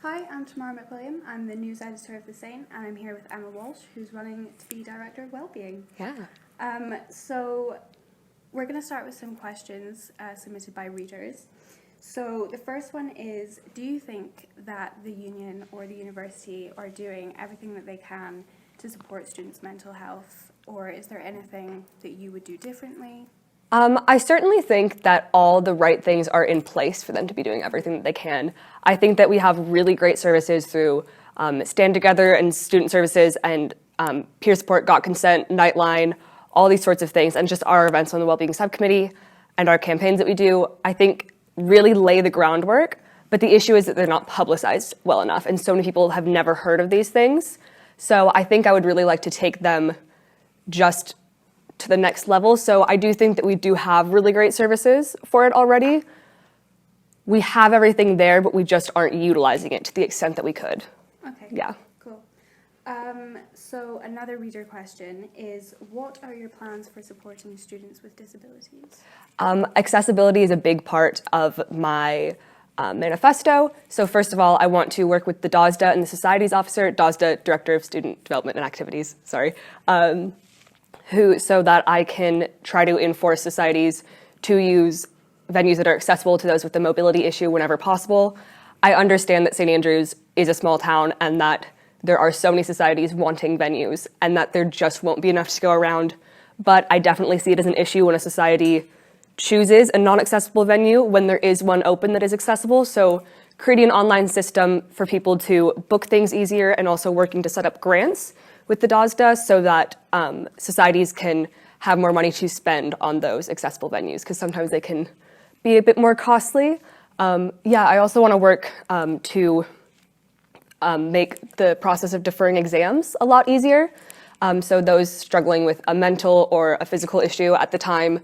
Hi, I'm Tamara McWilliam. I'm the news editor of The Saint, and I'm here with Emma Walsh, who's running to be Director of Wellbeing. Yeah. So we're going to start with some questions submitted by readers. So the first one is, do you think that the union or the university are doing everything that they can to support students' mental health, or is there anything that you would do differently? I certainly think that all the right things are in place for them to be doing everything that they can. I think that we have really great services through Stand Together and student services and peer support, Got Consent, Nightline, all these sorts of things, and just our events on the Wellbeing Subcommittee and our campaigns that we do, I think really lay the groundwork, but the issue is that they're not publicized well enough, and so many people have never heard of these things. So I think I would really like to take them just to the next level. So I do think that we do have really great services for it already. We have everything there, but we just aren't utilizing it to the extent that we could. Okay. Yeah. Cool. So another reader question is, what are your plans for supporting students with disabilities? Accessibility is a big part of my manifesto. So first of all, I want to work with the DOSDA and the Societies Officer, DOSDA, Director of Student Development and Activities, so that I can try to enforce societies to use venues that are accessible to those with the mobility issue whenever possible. I understand that St. Andrews is a small town and that there are so many societies wanting venues and that there just won't be enough to go around. But I definitely see it as an issue when a society chooses a non-accessible venue when there is one open that is accessible. So creating an online system for people to book things easier and also working to set up grants with the DOSDA so that societies can have more money to spend on those accessible venues, because sometimes they can be a bit more costly. I also want to work to make the process of deferring exams a lot easier. So those struggling with a mental or a physical issue at the time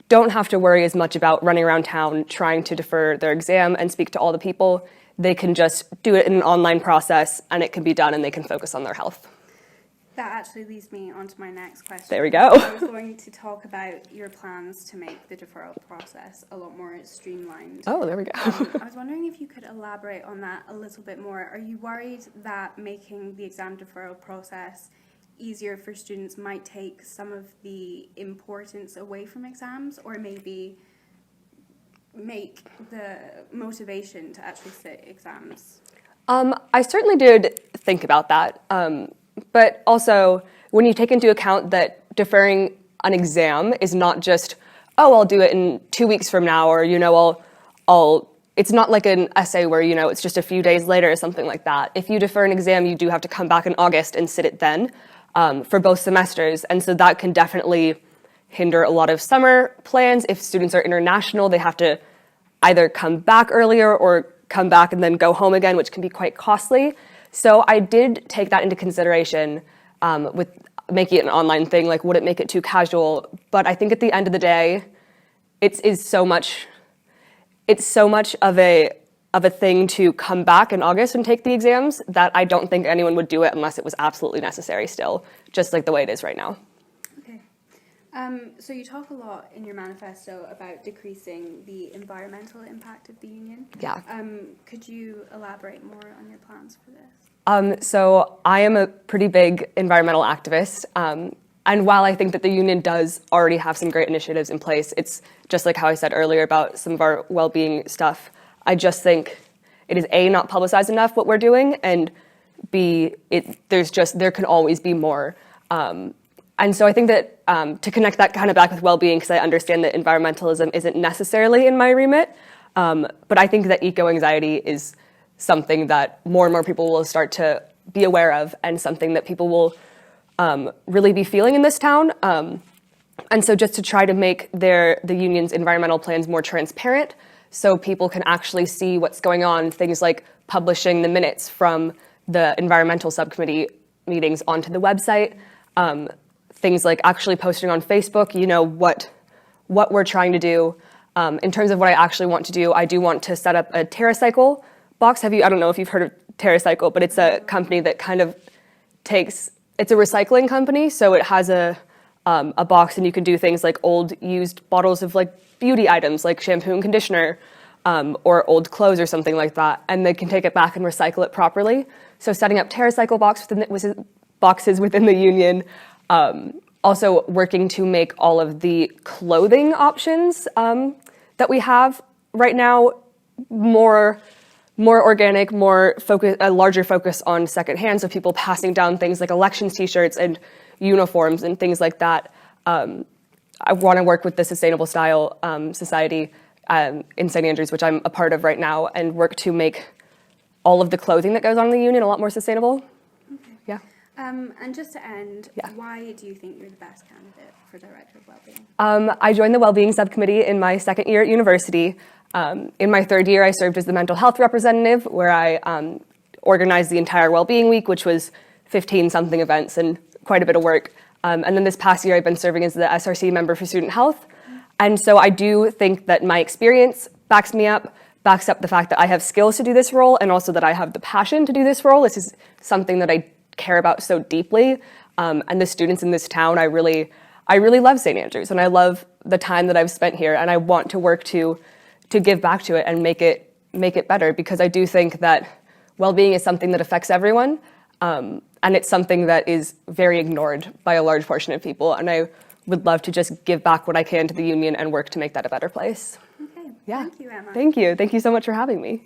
don't have to worry as much about running around town trying to defer their exam and speak to all the people. They can just do it in an online process and it can be done and they can focus on their health. That actually leads me on to my next question. There we go. I was going to talk about your plans to make the deferral process a lot more streamlined. Oh, there we go. I was wondering if you could elaborate on that a little bit more. Are you worried that making the exam deferral process easier for students might take some of the importance away from exams, or maybe make the motivation to actually sit exams? I certainly did think about that. But also, when you take into account that deferring an exam is not just, oh, I'll do it in 2 weeks from now, or, it's not like an essay where, it's just a few days later or something like that. If you defer an exam, you do have to come back in August and sit it then for both semesters. And so that can definitely hinder a lot of summer plans. If students are international, they have to either come back earlier or come back and then go home again, which can be quite costly. So I did take that into consideration with making it an online thing, like would it make it too casual? But I think at the end of the day, it's so much of a thing to come back in August and take the exams that I don't think anyone would do it unless it was absolutely necessary still, just like the way it is right now. Okay. So you talk a lot in your manifesto about decreasing the environmental impact of the union. Yeah. Could you elaborate more on your plans for this? So I am a pretty big environmental activist. And while I think that the union does already have some great initiatives in place, it's just like how I said earlier about some of our well-being stuff. I just think it is A, not publicized enough what we're doing, and B, there can always be more. And so I think that to connect that kind of back with well-being, because I understand that environmentalism isn't necessarily in my remit, but I think that eco-anxiety is something that more and more people will start to be aware of, and something that people will really be feeling in this town. And so just to try to make the union's environmental plans more transparent so people can actually see what's going on, things like publishing the minutes from the environmental subcommittee meetings onto the website, things like actually posting on Facebook, what we're trying to do. In terms of what I actually want to do, I do want to set up a TerraCycle box. I don't know if you've heard of TerraCycle, but it's a company that kind of it's a recycling company, so it has a box and you can do things like old used bottles of like beauty items like shampoo and conditioner, or old clothes or something like that, and they can take it back and recycle it properly. So setting up TerraCycle boxes within the union, also working to make all of the clothing options that we have right now more organic, a larger focus on secondhand, so people passing down things like elections t-shirts and uniforms and things like that. I want to work with the Sustainable Style Society in St. Andrews, which I'm a part of right now, and work to make all of the clothing that goes on in the union a lot more sustainable. Okay. Yeah. And just to end, Yeah. why do you think you're the best candidate for Director of Wellbeing? I joined the Wellbeing Subcommittee in my second year at university. In my third year, I served as the mental health representative, where I organized the entire Wellbeing Week, which was 15-something events and quite a bit of work. And then this past year, I've been serving as the SRC member for student health. And so I do think that my experience backs up the fact that I have skills to do this role, and also that I have the passion to do this role. This is something that I care about so deeply. And the students in this town, I really love St. Andrews, and I love the time that I've spent here, and I want to work to give back to it and make it better, because I do think that well-being is something that affects everyone, and it's something that is very ignored by a large portion of people, and I would love to just give back what I can to the union and work to make that a better place. Okay. Yeah. Thank you, Emma. Thank you. Thank you so much for having me.